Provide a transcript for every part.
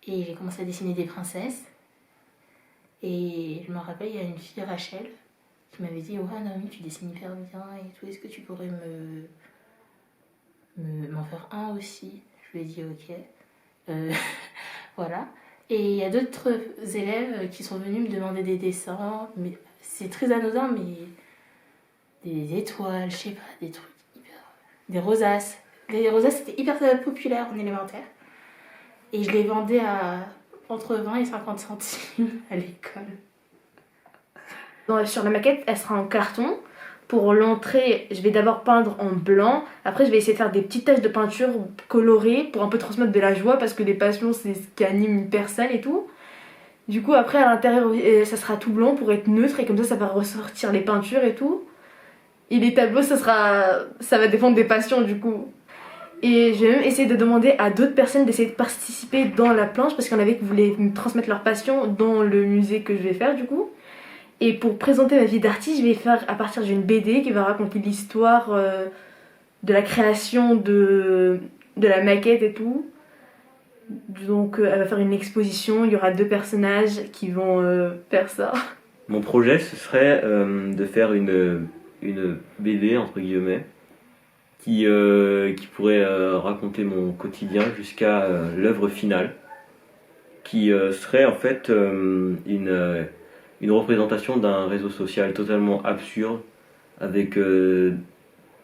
Et j'ai commencé à dessiner des princesses. Et je me rappelle, il y a une fille, Rachel, qui m'avait dit « Ouais, Naomi, tu dessines hyper bien et tout, est-ce que tu pourrais m'en faire un aussi ?» Je lui ai dit « Ok. » Voilà. Et il y a d'autres élèves qui sont venus me demander des dessins, mais c'est très anodin, mais des étoiles, je sais pas, des trucs hyper... Des rosaces. Les rosaces, c'était hyper populaire en élémentaire. Et je les vendais à entre 20 et 50 centimes à l'école. Sur la maquette, elle sera en carton. Pour l'entrée, je vais d'abord peindre en blanc. Après, je vais essayer de faire des petites taches de peinture colorées pour un peu transmettre de la joie parce que les passions, c'est ce qui anime une personne et tout. Du coup, après, à l'intérieur, ça sera tout blanc pour être neutre et comme ça va ressortir les peintures et tout. Et les tableaux, ça va dépendre des passions du coup. Et je vais même essayer de demander à d'autres personnes d'essayer de participer dans la planche parce qu'il y en avait qui voulaient me transmettre leur passion dans le musée que je vais faire du coup. Et pour présenter ma vie d'artiste, je vais faire à partir d'une BD qui va raconter l'histoire de la création de la maquette et tout. Donc elle va faire une exposition, il y aura 2 personnages qui vont faire ça. Mon projet, ce serait de faire une BD, entre guillemets, qui pourrait raconter mon quotidien jusqu'à l'œuvre finale, qui serait en fait une représentation d'un réseau social totalement absurde, avec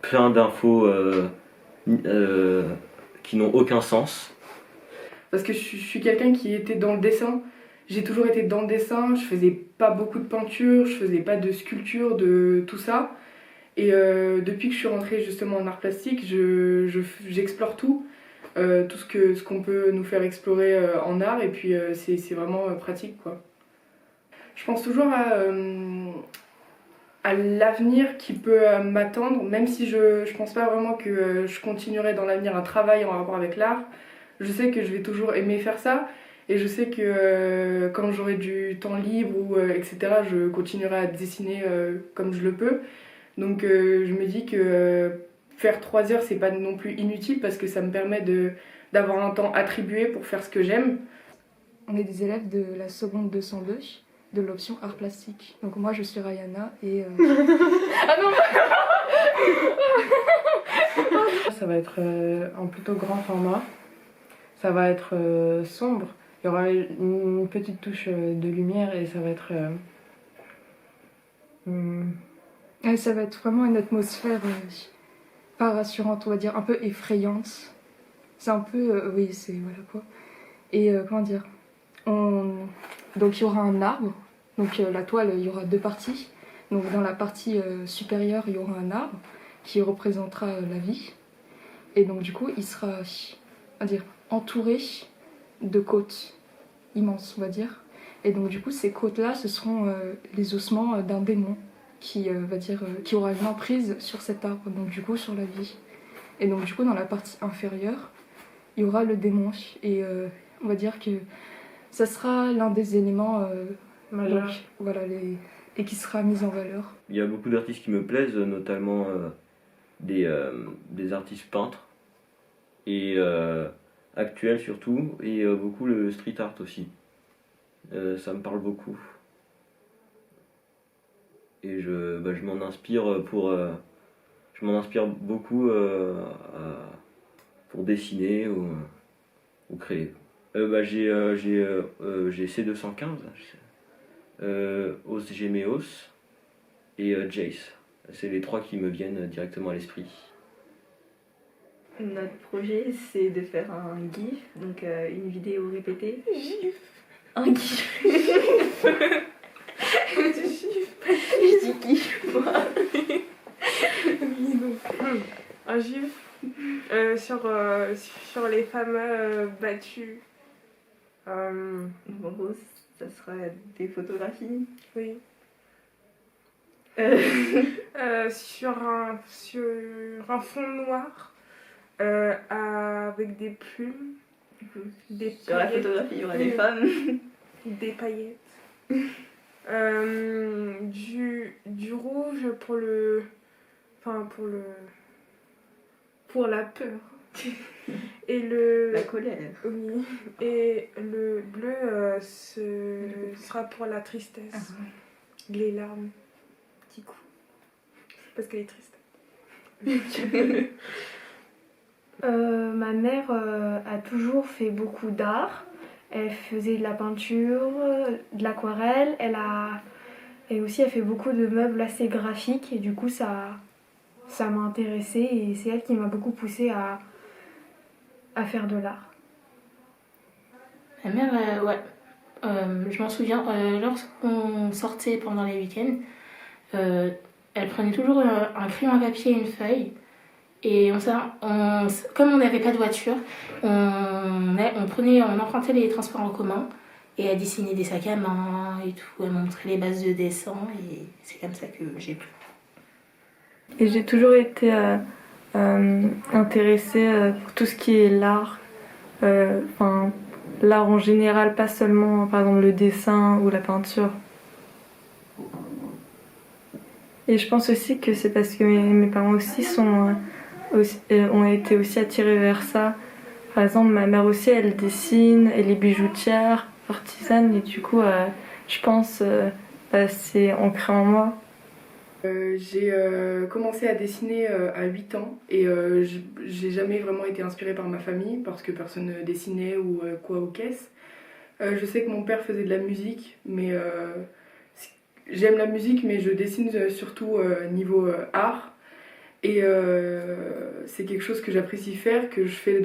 plein d'infos qui n'ont aucun sens. Parce que je suis quelqu'un qui était dans le dessin. J'ai toujours été dans le dessin, je faisais pas beaucoup de peinture, je faisais pas de sculpture, de tout ça. Et depuis que je suis rentrée justement en art plastique, j'explore tout. Tout ce qu'on peut nous faire explorer en art, et puis c'est vraiment pratique, quoi. Je pense toujours à l'avenir qui peut m'attendre, même si je pense pas vraiment que je continuerai dans l'avenir un travail en rapport avec l'art. Je sais que je vais toujours aimer faire ça, et je sais que quand j'aurai du temps libre ou etc., je continuerai à dessiner comme je le peux. Donc je me dis que faire 3 heures, c'est pas non plus inutile parce que ça me permet d'avoir un temps attribué pour faire ce que j'aime. On est des élèves de la seconde 202 de l'option art plastique. Donc moi je suis Rayana et... Ah non. Ça va être en plutôt grand format. Ça va être sombre. Il y aura une petite touche de lumière et ça va être... Et ça va être vraiment une atmosphère pas rassurante, on va dire, un peu effrayante. C'est un peu... oui, c'est... voilà quoi. Et comment dire, donc il y aura un arbre. Donc la toile, il y aura 2 parties. Donc dans la partie supérieure, il y aura un arbre qui représentera la vie. Et donc du coup, il sera, on va dire, entouré de côtes immenses, on va dire. Et donc du coup, ces côtes-là, ce seront les ossements d'un démon qui aura une emprise sur cet arbre, donc du coup sur la vie. Et donc du coup, dans la partie inférieure, il y aura le démon. Et on va dire que ça sera l'un des éléments majeurs. Donc, voilà, et qui sera mis en valeur. Il y a beaucoup d'artistes qui me plaisent, notamment des artistes peintres, et actuels surtout, et beaucoup le street art aussi. Ça me parle beaucoup. Et je m'en inspire je m'en inspire beaucoup pour dessiner ou créer. J'ai C215, Os Gemeos et Jace. C'est les 3 qui me viennent directement à l'esprit. Notre projet, c'est de faire un GIF, donc une vidéo répétée. GIF. Un GIF. Je dis GIF, moi. Oui, donc, un GIF sur les femmes battues. Donc en gros, ça sera des photographies. Oui. Sur un fond noir avec des plumes. Sur la photographie, il y aura des femmes. Des paillettes. Du rouge pour la peur. Et le... La colère. Oui. Et le bleu sera pour la tristesse. Les larmes qui coulent. Parce qu'elle est triste. Ma mère a toujours fait beaucoup d'art. Elle faisait de la peinture, de l'aquarelle. Et aussi, elle fait beaucoup de meubles assez graphiques. Et du coup, ça m'a intéressée. Et c'est elle qui m'a beaucoup poussée à faire de l'art. Ma mère, ouais, je m'en souviens, lorsqu'on sortait pendant les week-ends, elle prenait toujours un crayon à papier et une feuille. Et comme on n'avait pas de voiture, on empruntait les transports en commun et elle dessinait des sacs à main et tout. Elle montrait les bases de dessin et c'est comme ça que j'ai pu. Et j'ai toujours été intéressée pour tout ce qui est l'art. L'art en général, pas seulement par exemple le dessin ou la peinture. Et je pense aussi que c'est parce que mes parents aussi ont été aussi attirés vers ça. Par exemple, ma mère aussi, elle dessine, elle est bijoutière, artisane, et du coup, je pense c'est ancré en moi. J'ai commencé à dessiner à 8 ans et j'ai jamais vraiment été inspirée par ma famille parce que personne ne dessinait ou quoi aux caisses. Je sais que mon père faisait de la musique, mais j'aime la musique, mais je dessine surtout niveau art. Et c'est quelque chose que j'apprécie faire, que je fais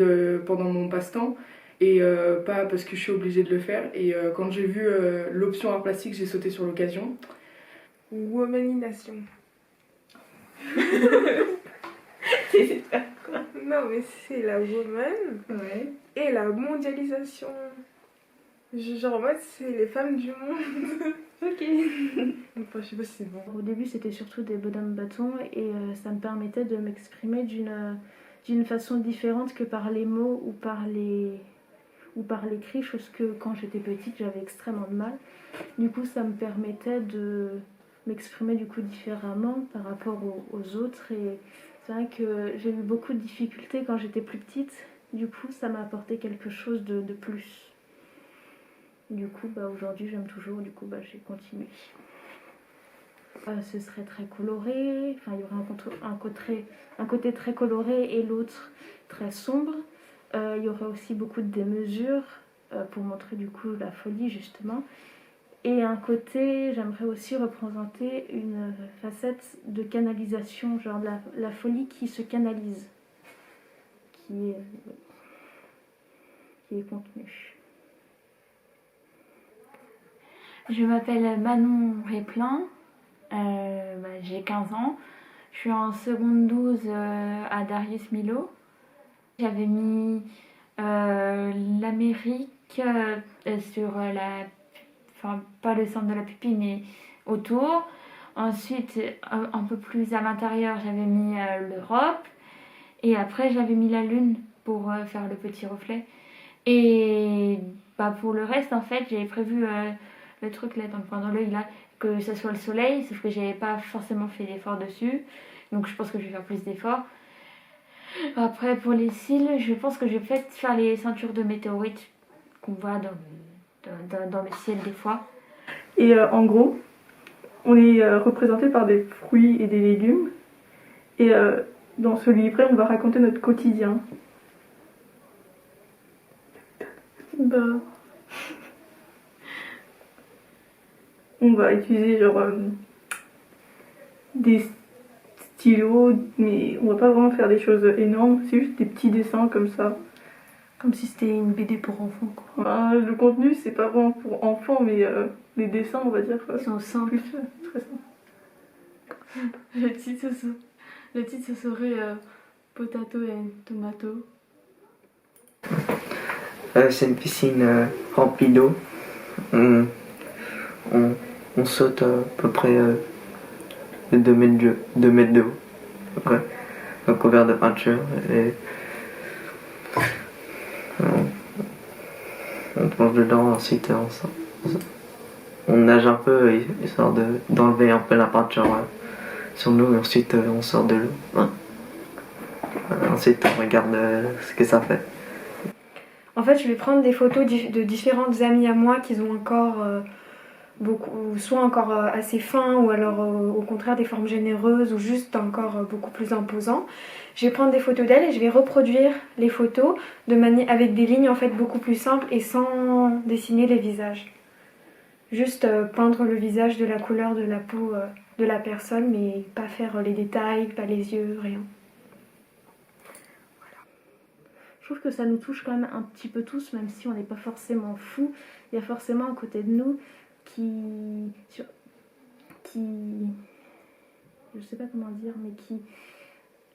pendant mon passe-temps et pas parce que je suis obligée de le faire. Et quand j'ai vu l'option art plastique, j'ai sauté sur l'occasion. Womanisation. C'est quoi? Non, mais c'est la woman Ouais. et la mondialisation. Genre en mode, c'est les femmes du monde. Ok. Enfin, je sais pas si c'est bon. Au début, c'était surtout des bonhommes bâtons et ça me permettait de m'exprimer d'une façon différente que par les mots ou par l'écrit, chose que quand j'étais petite, j'avais extrêmement de mal. Du coup, ça me permettait de m'exprimer du coup différemment par rapport aux autres. Et c'est vrai que j'ai eu beaucoup de difficultés quand j'étais plus petite. Du coup, ça m'a apporté quelque chose de plus. Du coup, aujourd'hui, j'aime toujours. Du coup, j'ai continué. Ce serait très coloré. Enfin, il y aurait un côté très coloré et l'autre très sombre. Il y aurait aussi beaucoup de démesures pour montrer du coup la folie justement. Et un côté, j'aimerais aussi représenter une facette de canalisation, genre la folie qui se canalise, qui est contenue. Je m'appelle Manon Réplin, j'ai 15 ans, je suis en seconde 12 à Darius Milhaud. J'avais mis l'Amérique sur enfin pas le centre de la pupille mais autour. Ensuite un peu plus à l'intérieur j'avais mis l'Europe et après j'avais mis la Lune pour faire le petit reflet. Et pour le reste en fait j'avais prévu le truc là dans le coin de l'œil là, que ça soit le soleil, sauf que j'avais pas forcément fait d'effort dessus, donc je pense que je vais faire plus d'efforts. Après pour les cils, je pense que je vais peut-être faire les ceintures de météorites qu'on voit dans le ciel des fois. Et en gros, on est représenté par des fruits et des légumes. Et dans ce livret, on va raconter notre quotidien. On va utiliser des stylos, mais on va pas vraiment faire des choses énormes, c'est juste des petits dessins comme ça. Comme si c'était une BD pour enfants, quoi. Le contenu, c'est pas vraiment pour enfants, mais les dessins, on va dire, Ils sont simples. Très simples. Le titre, ce serait Potato and Tomato. C'est une piscine remplie d'eau. On saute à peu près 2 mètres de haut, à peu près, recouvert de peinture. Et on plonge dedans, ensuite on nage un peu, histoire d'enlever un peu la peinture sur nous, et ensuite on sort de l'eau. Ouais. ensuite on regarde ce que ça fait. En fait, je vais prendre des photos de différentes amies à moi qui ont encore soit encore assez fins ou alors au contraire des formes généreuses ou juste encore beaucoup plus imposants. Je vais prendre des photos d'elles et je vais reproduire les photos avec des lignes en fait beaucoup plus simples et sans dessiner les visages. Juste peindre le visage de la couleur de la peau de la personne, mais pas faire les détails, pas les yeux, rien. Je trouve que ça nous touche quand même un petit peu tous, même si on n'est pas forcément fou. Il y a forcément à côté de nous qui je sais pas comment dire, mais qui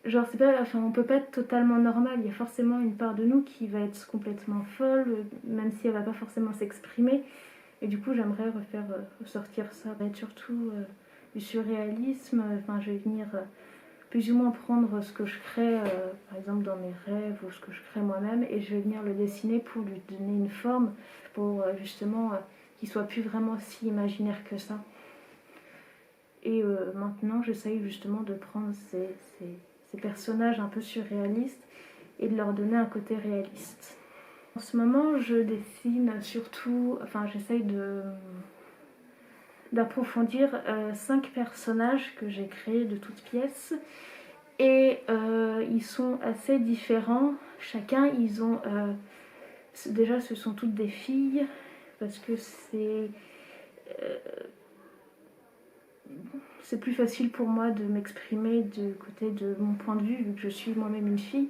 genre c'est pas, enfin on peut pas être totalement normal. Il y a forcément une part de nous qui va être complètement folle, même si elle va pas forcément s'exprimer. Et du coup j'aimerais refaire ressortir ça. Ça va être surtout du surréalisme. Enfin je vais venir plus ou moins prendre ce que je crée, par exemple dans mes rêves ou ce que je crée moi-même, et je vais venir le dessiner pour lui donner une forme, pour justement qu'il soit plus vraiment si imaginaire que ça. Et maintenant j'essaye justement de prendre ces personnages un peu surréalistes et de leur donner un côté réaliste. En ce moment je dessine surtout, enfin j'essaye d'approfondir 5 personnages que j'ai créés de toutes pièces et ils sont assez différents. Chacun, ils ont déjà ce sont toutes des filles parce que c'est plus facile pour moi de m'exprimer du côté de mon point de vue vu que je suis moi-même une fille.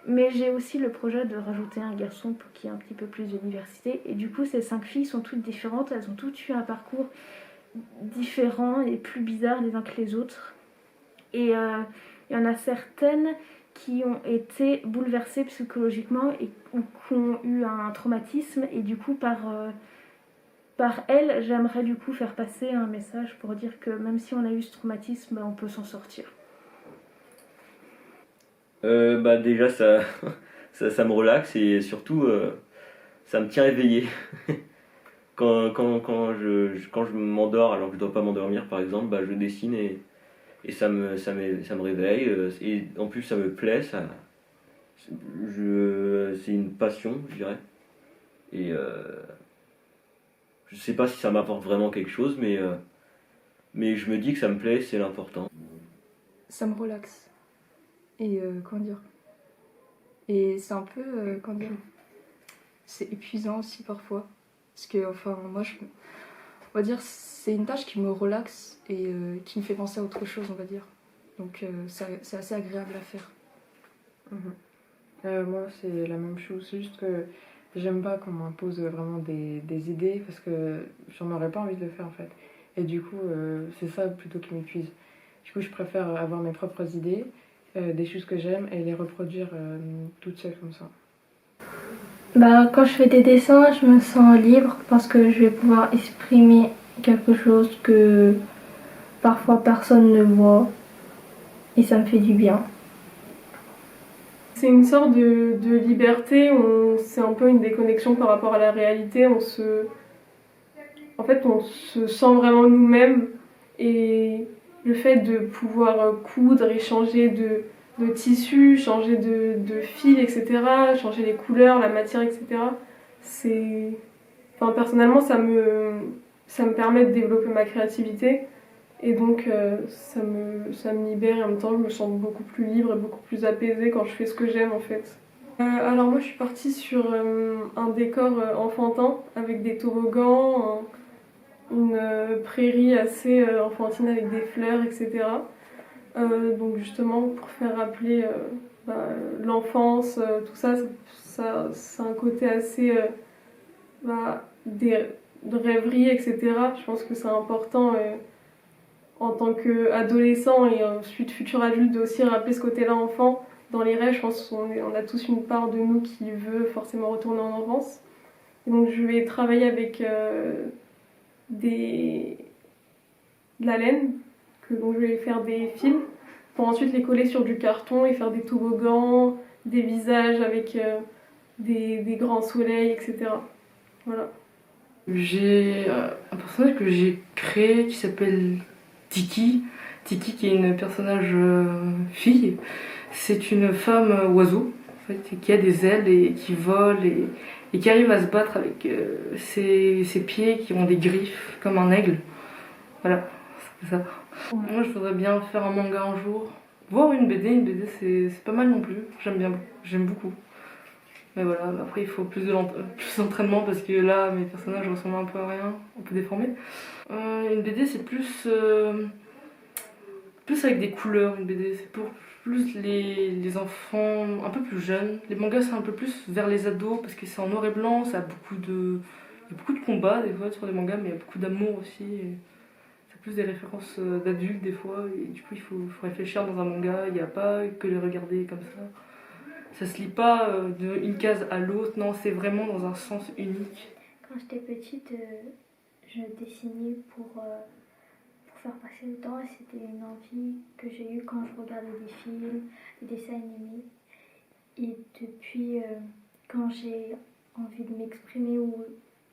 Mais j'ai aussi le projet de rajouter un garçon pour qu'il y ait un petit peu plus de diversité. Et du coup, ces 5 filles sont toutes différentes. Elles ont toutes eu un parcours différent et plus bizarre les uns que les autres. Et il y en a certaines qui ont été bouleversées psychologiquement ou qui ont eu un traumatisme. Et du coup, par elles, j'aimerais du coup faire passer un message pour dire que même si on a eu ce traumatisme, on peut s'en sortir. Déjà ça me relaxe et surtout ça me tient éveillé. quand je m'endors alors que je dois pas m'endormir par exemple, je dessine et ça me réveille et en plus ça me plaît, c'est une passion je dirais. Et je sais pas si ça m'apporte vraiment quelque chose mais je me dis que ça me plaît, c'est l'important. Ça me relaxe. Et comment dire, et c'est un peu comment dire, c'est épuisant aussi parfois parce que enfin moi on va dire c'est une tâche qui me relaxe et qui me fait penser à autre chose, on va dire, donc c'est assez agréable à faire. Moi c'est la même chose, c'est juste que j'aime pas qu'on m'impose vraiment des idées parce que j'en aurais pas envie de le faire en fait, et du coup c'est ça plutôt qui m'épuise. Du coup je préfère avoir mes propres idées, des choses que j'aime et les reproduire toutes seules comme ça. Quand je fais des dessins, je me sens libre parce que je vais pouvoir exprimer quelque chose que parfois personne ne voit et ça me fait du bien. C'est une sorte de liberté, c'est un peu une déconnexion par rapport à la réalité, on se sent vraiment nous-mêmes et le fait de pouvoir coudre et changer de tissu, changer de fil, etc., changer les couleurs, la matière, etc., personnellement, ça me permet de développer ma créativité et donc ça me libère et en même temps, je me sens beaucoup plus libre et beaucoup plus apaisée quand je fais ce que j'aime en fait. Alors moi, je suis partie sur un décor enfantin avec des toboggans, une prairie assez enfantine avec des fleurs, etc. Donc justement pour faire rappeler l'enfance, tout ça c'est un côté assez de rêverie, etc. Je pense que c'est important en tant qu'adolescent et ensuite futur adulte de aussi rappeler ce côté-là enfant. Dans les rêves, je pense qu'on a tous une part de nous qui veut forcément retourner en enfance. Et donc je vais travailler avec de la laine, donc je vais faire des fils pour ensuite les coller sur du carton et faire des toboggans, des visages avec des grands soleils, etc. Voilà. J'ai un personnage que j'ai créé qui s'appelle Tiki Tiki, qui est une personnage fille, c'est une femme oiseau, en fait, qui a des ailes et qui vole et qui arrive à se battre avec ses pieds qui ont des griffes, comme un aigle. Voilà, c'est ça. Moi, je voudrais bien faire un manga un jour. Voir une BD c'est pas mal non plus. J'aime beaucoup. Mais voilà, après il faut plus d'entraînement parce que là, mes personnages ressemblent un peu à rien, un peu déformés. Une BD, c'est plus avec des couleurs. Une BD, c'est pour plus les enfants un peu plus jeunes. Les mangas, c'est un peu plus vers les ados parce que c'est en noir et blanc, ça a il y a beaucoup de combats des fois sur les mangas, mais il y a beaucoup d'amour aussi. C'est plus des références d'adultes des fois, et du coup il faut réfléchir dans un manga, il n'y a pas que les regarder comme ça. Ça se lit pas d'une case à l'autre, non, c'est vraiment dans un sens unique. Quand j'étais petite, je dessinais pour faire passer le temps et c'était une envie que j'ai eue quand je regardais des films, des dessins animés. Et depuis, quand j'ai envie de m'exprimer ou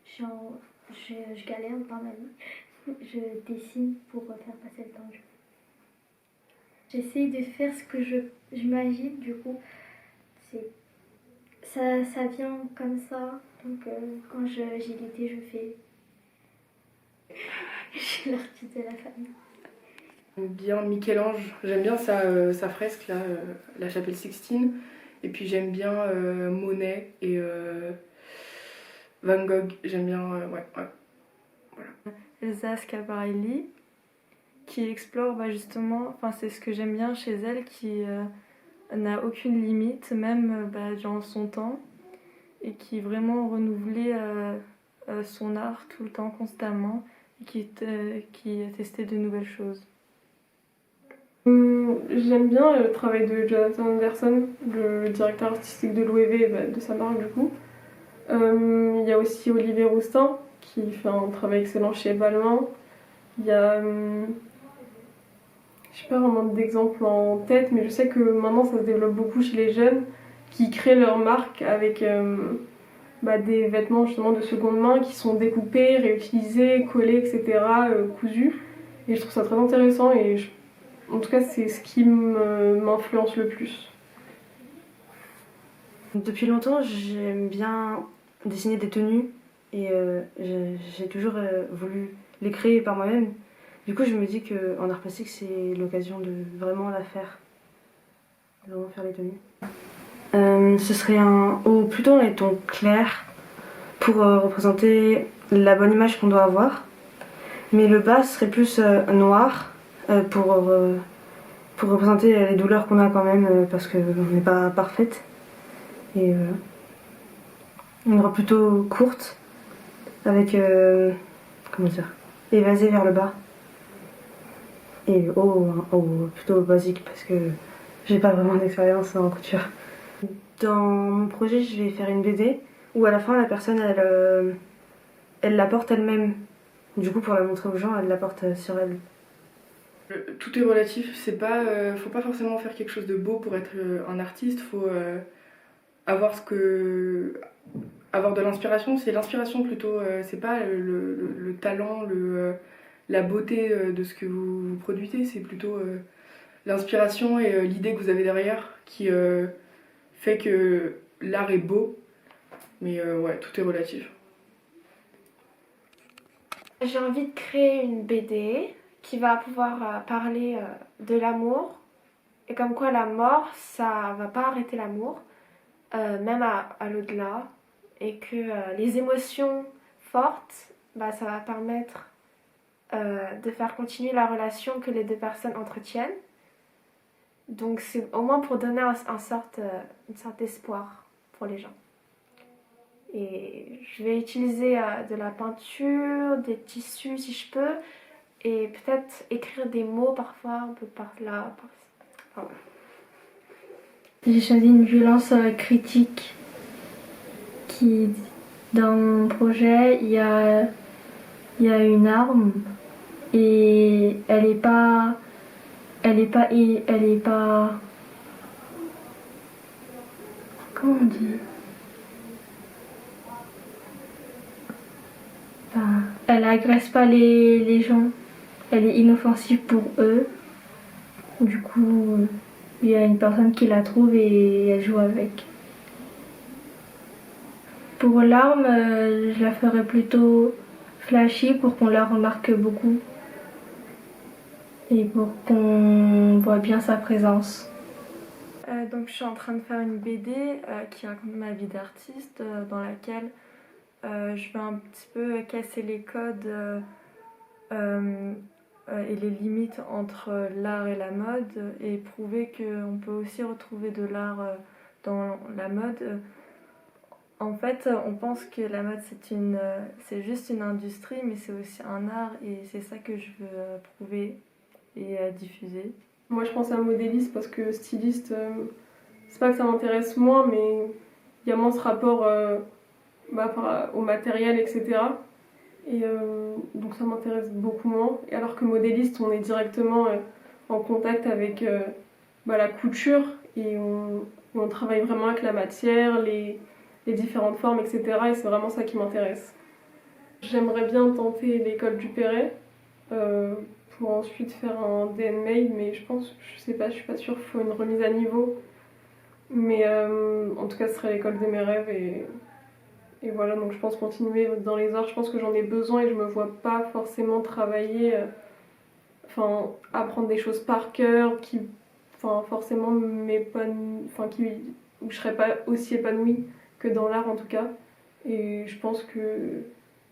je galère dans ma vie, je dessine pour faire passer le temps. J'essaie de faire ce que j'imagine, du coup, ça vient comme ça. Donc quand j'ai l'idée, je fais. Je suis l'artiste de la famille. J'aime bien Michel-Ange, j'aime bien sa fresque, là, la chapelle Sixtine. Et puis j'aime bien Monet et Van Gogh, j'aime bien, ouais. Voilà. Elsa Schiaparelli, qui explore justement, c'est ce que j'aime bien chez elle, qui n'a aucune limite, même durant son temps, et qui vraiment renouvelait son art tout le temps, constamment, et qui a testé de nouvelles choses. J'aime bien le travail de Jonathan Anderson, le directeur artistique de l'OEV, de sa marque du coup. Il y a aussi Olivier Roustin qui fait un travail excellent chez Balmain. Il y a, je sais pas vraiment d'exemples en tête, mais je sais que maintenant ça se développe beaucoup chez les jeunes qui créent leur marque avec des vêtements justement de seconde main qui sont découpés, réutilisés, collés, etc., cousus. Et je trouve ça très intéressant et en tout cas c'est ce qui m'influence le plus. Depuis longtemps, j'aime bien dessiner des tenues et j'ai toujours voulu les créer par moi-même. Du coup, je me dis qu'en art plastique, c'est l'occasion de vraiment la faire. De vraiment faire les tenues. Ce serait plutôt un ton clair pour représenter la bonne image qu'on doit avoir. Mais le bas serait plus noir pour représenter les douleurs qu'on a quand même parce qu'on n'est pas parfaite. Et une robe plutôt courte avec évasée vers le bas. Et plutôt basique parce que j'ai pas vraiment d'expérience en couture. Dans mon projet, je vais faire une BD où à la fin la personne elle la porte elle-même. Du coup, pour la montrer aux gens, elle la porte sur elle. Tout est relatif, faut pas forcément faire quelque chose de beau pour être un artiste, faut avoir de l'inspiration. C'est l'inspiration plutôt, c'est pas le talent, la beauté de ce que vous produisez, c'est plutôt l'inspiration et l'idée que vous avez derrière qui fait que l'art est beau. Mais tout est relatif. J'ai envie de créer une BD qui va pouvoir parler de l'amour et comme quoi la mort, ça va pas arrêter l'amour, même à l'au-delà, et que les émotions fortes, ça va permettre de faire continuer la relation que les deux personnes entretiennent. Donc c'est au moins pour donner une sorte d'espoir pour les gens. Et je vais utiliser de la peinture, des tissus si je peux, et peut-être écrire des mots parfois, un peu par là, par là. J'ai choisi une violence critique qui, dans mon projet, il y a une arme et elle est pas comment on dit? Elle agresse pas les gens, elle est inoffensive pour eux Du coup, il y a une personne qui la trouve et elle joue avec. Pour l'arme, je la ferais plutôt flashy pour qu'on la remarque beaucoup et pour qu'on voit bien sa présence. Donc je suis en train de faire une BD qui raconte ma vie d'artiste dans laquelle je vais un petit peu casser les codes et les limites entre l'art et la mode et prouver qu'on peut aussi retrouver de l'art dans la mode. En fait, on pense que la mode c'est juste une industrie, mais c'est aussi un art et c'est ça que je veux prouver et diffuser. Moi, je pense à modéliste parce que styliste, c'est pas que ça m'intéresse moins, mais il y a moins ce rapport au matériel, etc. Et donc ça m'intéresse beaucoup moins. Et alors que modéliste, on est directement en contact avec la couture et on travaille vraiment avec la matière, les différentes formes, etc. Et c'est vraiment ça qui m'intéresse. J'aimerais bien tenter l'école du Perret pour ensuite faire un DN-Made, mais je sais pas, je suis pas sûre, il faut une remise à niveau. Mais en tout cas, ce serait l'école de mes rêves et voilà, donc je pense continuer dans les arts. Je pense que j'en ai besoin et je me vois pas forcément travailler, apprendre des choses par cœur qui forcément où je serais pas aussi épanouie que dans l'art en tout cas. Et je pense que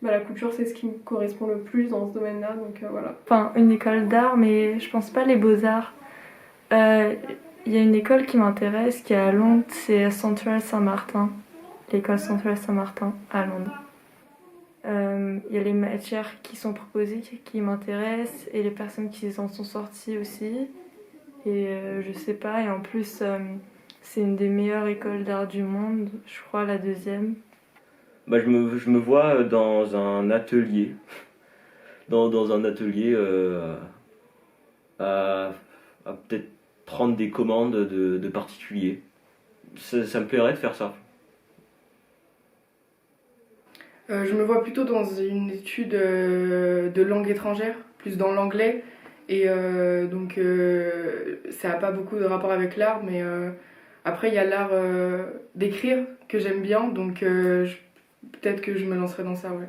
la couture c'est ce qui me correspond le plus dans ce domaine-là, donc voilà. Enfin, une école d'art, mais je pense pas les beaux-arts. Il y a une école qui m'intéresse qui est à Londres, c'est Central Saint-Martin, l'école Central Saint-Martin à Londres. Il y a les matières qui sont proposées qui m'intéressent et les personnes qui en sont sorties aussi. Et je sais pas, et en plus c'est une des meilleures écoles d'art du monde, je crois la deuxième. Bah, je me vois dans un atelier, dans un atelier à peut-être prendre des commandes de particuliers. Ça me plairait de faire ça. Je me vois plutôt dans une étude de langue étrangère, plus dans l'anglais. Et donc ça n'a pas beaucoup de rapport avec l'art, mais après il y a l'art d'écrire que j'aime bien, donc peut-être que je me lancerai dans ça, ouais.